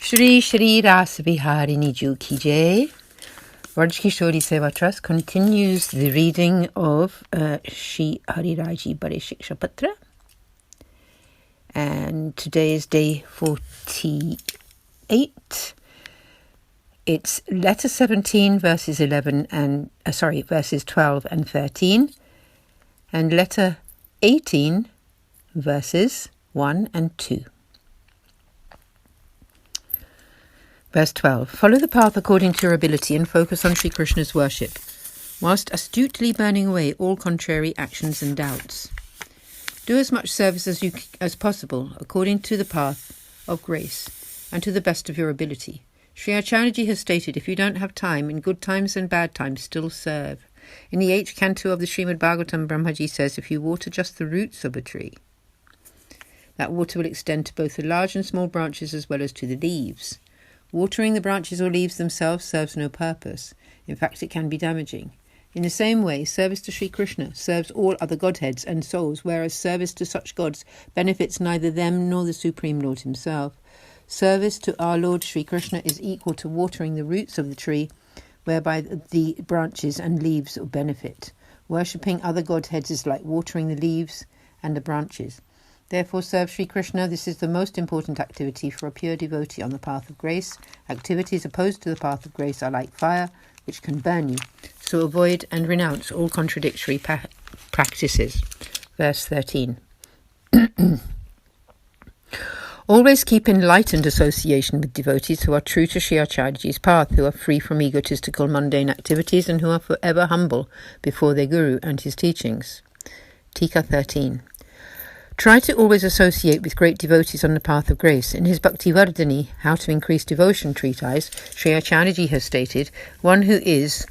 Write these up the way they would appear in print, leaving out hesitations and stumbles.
Shri Shri Ras Viharini Ju Ki Jai. Vraja Kishori Seva Trust continues the reading of Shri Hariraji Bade Shiksha Patr. And today is day 48. It's letter 17, verses 12 and 13, and letter 18, verses 1 and 2. Verse 12. Follow the path according to your ability and focus on Sri Krishna's worship, whilst astutely burning away all contrary actions and doubts. Do as much service as possible according to the path of grace and to the best of your ability. Sri Acharyaji has stated, if you don't have time, in good times and bad times, still serve. In the 8th canto of the Srimad Bhagavatam, Brahmaji says, if you water just the roots of a tree, that water will extend to both the large and small branches as well as to the leaves. Watering the branches or leaves themselves serves no purpose. In fact, it can be damaging. In the same way, service to Sri Krishna serves all other godheads and souls, whereas service to such gods benefits neither them nor the Supreme Lord himself. Service to our Lord Sri Krishna is equal to watering the roots of the tree, whereby the branches and leaves will benefit. Worshipping other godheads is like watering the leaves and the branches. Therefore, serve Sri Krishna. This is the most important activity for a pure devotee on the path of grace. Activities opposed to the path of grace are like fire, which can burn you. So avoid and renounce all contradictory practices. Verse 13. Always keep enlightened association with devotees who are true to Sri Acharyaji's path, who are free from egotistical mundane activities, and who are forever humble before their Guru and his teachings. Tika 13. Try to always associate with great devotees on the path of grace. In his Bhakti Vardhani, How to Increase Devotion treatise, Sri Acharyaji has stated, one who is,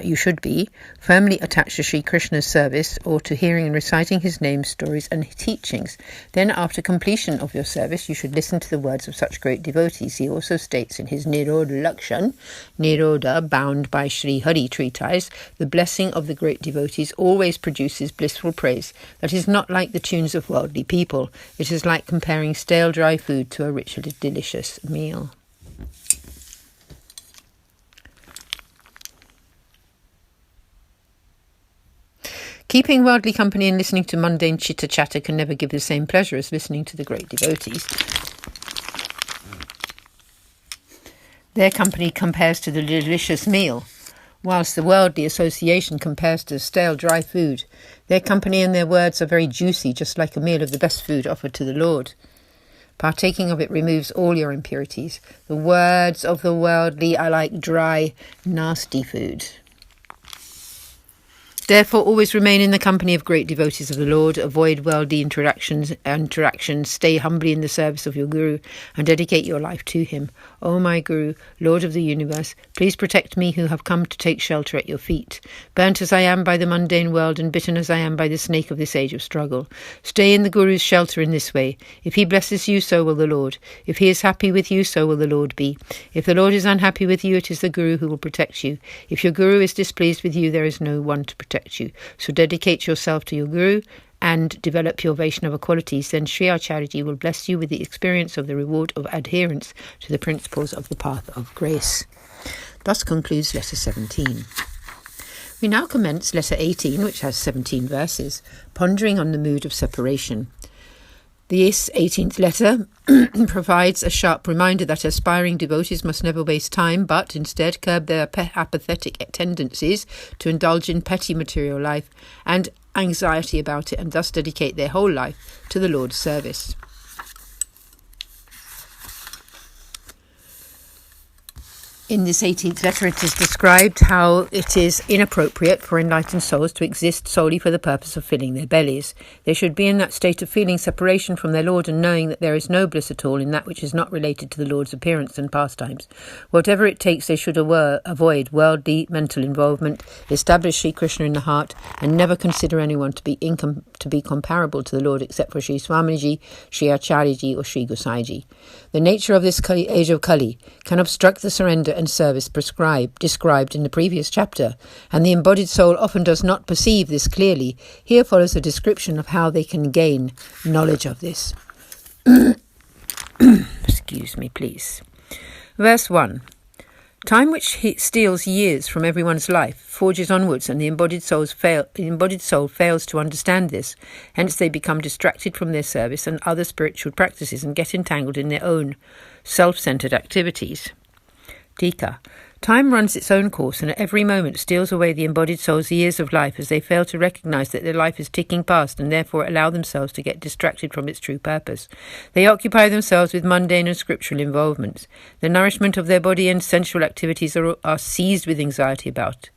you should be, firmly attached to Sri Krishna's service or to hearing and reciting his name, stories and teachings. Then after completion of your service, you should listen to the words of such great devotees. He also states in his Nirodha Lakshan, Nirodha, bound by Sri Hari treatise, the blessing of the great devotees always produces blissful praise. That is not like the tunes of worldly people. It is like comparing stale dry food to a rich and delicious meal. Keeping worldly company and listening to mundane chitter-chatter can never give the same pleasure as listening to the great devotees. Their company compares to the delicious meal, whilst the worldly association compares to stale dry food. Their company and their words are very juicy, just like a meal of the best food offered to the Lord. Partaking of it removes all your impurities. The words of the worldly are like dry, nasty food. Therefore, always remain in the company of great devotees of the Lord, avoid worldly interactions, stay humbly in the service of your Guru, and dedicate your life to him. O my Guru, Lord of the universe, please protect me who have come to take shelter at your feet. Burnt as I am by the mundane world, and bitten as I am by the snake of this age of struggle. Stay in the Guru's shelter in this way. If he blesses you, so will the Lord. If he is happy with you, so will the Lord be. If the Lord is unhappy with you, it is the Guru who will protect you. If your Guru is displeased with you, there is no one to protect you. So dedicate yourself to your Guru and develop your Vaishnava qualities. Then Sri Acharyaji will bless you with the experience of the reward of adherence to the principles of the path of grace. Thus concludes letter 17. We now commence letter 18, which has 17 verses, pondering on the mood of separation. This 18th letter provides a sharp reminder that aspiring devotees must never waste time, but instead curb their apathetic tendencies to indulge in petty material life and anxiety about it, and thus dedicate their whole life to the Lord's service. In this 18th letter, it is described how it is inappropriate for enlightened souls to exist solely for the purpose of filling their bellies. They should be in that state of feeling separation from their Lord and knowing that there is no bliss at all in that which is not related to the Lord's appearance and pastimes. Whatever it takes, they should avoid worldly mental involvement, establish Sri Krishna in the heart, and never consider anyone to be comparable to the Lord except for Sri Swamiji, Sri Acharyaji, or Sri Gosaiji. The nature of this age of Kali can obstruct the surrender and service described in the previous chapter, and the embodied soul often does not perceive this clearly. Here follows a description of how they can gain knowledge of this. Excuse me, please. Verse 1. Time which steals years from everyone's life forges onwards, and the embodied soul fails to understand this. Hence they become distracted from their service and other spiritual practices and get entangled in their own self-centered activities. Tika. Time runs its own course and at every moment steals away the embodied soul's years of life as they fail to recognize that their life is ticking past and therefore allow themselves to get distracted from its true purpose. They occupy themselves with mundane and scriptural involvements. The nourishment of their body and sensual activities are seized with anxiety about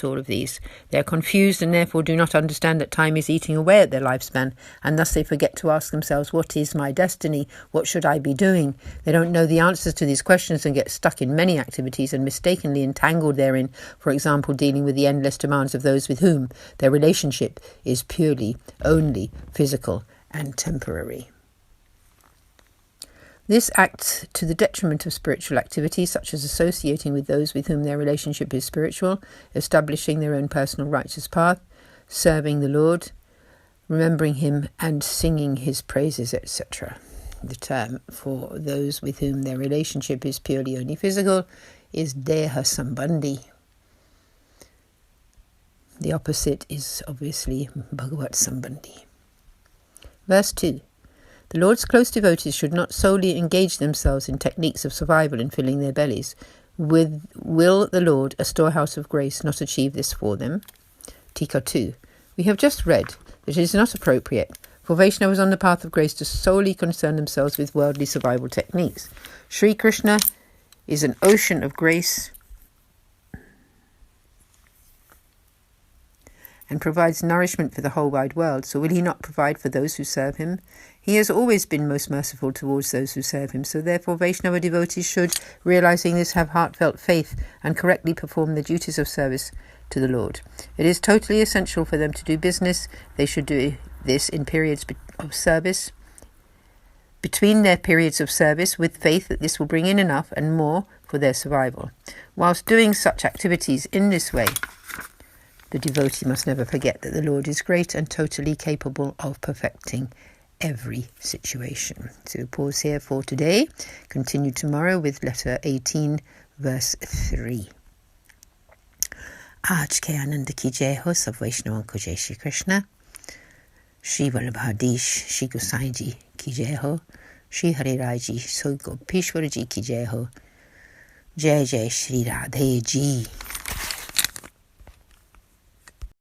all of these. They are confused and therefore do not understand that time is eating away at their lifespan, and thus they forget to ask themselves, what is my destiny? What should I be doing? They don't know the answers to these questions and get stuck in many activities and mistakenly entangled therein, for example, dealing with the endless demands of those with whom their relationship is purely, only physical and temporary. This acts to the detriment of spiritual activities, such as associating with those with whom their relationship is spiritual, establishing their own personal righteous path, serving the Lord, remembering Him, and singing His praises, etc. The term for those with whom their relationship is purely only physical is Deha Sambandhi. The opposite is obviously Bhagavat Sambandhi. Verse 2. The Lord's close devotees should not solely engage themselves in techniques of survival and filling their bellies. Will the Lord, a storehouse of grace, not achieve this for them? Tika 2. We have just read that it is not appropriate for Vaishnavas on the path of grace to solely concern themselves with worldly survival techniques. Sri Krishna is an ocean of grace and provides nourishment for the whole wide world, so will He not provide for those who serve Him? He has always been most merciful towards those who serve Him, so therefore Vaishnava devotees should, realizing this, have heartfelt faith and correctly perform the duties of service to the Lord. It is totally essential for them to do business. They should do this in periods of service, between their periods of service, with faith that this will bring in enough and more for their survival. Whilst doing such activities in this way, the devotee must never forget that the Lord is great and totally capable of perfecting every situation. So pause here for today. Continue tomorrow with letter 18, verse 3. आज के आनंद की जय हो सब वैष्णवों को जय श्री कृष्ण श्री वल्लभाधीश श्री गोसाई जी की जय हो श्री हरे राय जी सो गोपीश्वर जी की जय हो जय जय श्री राधे जी।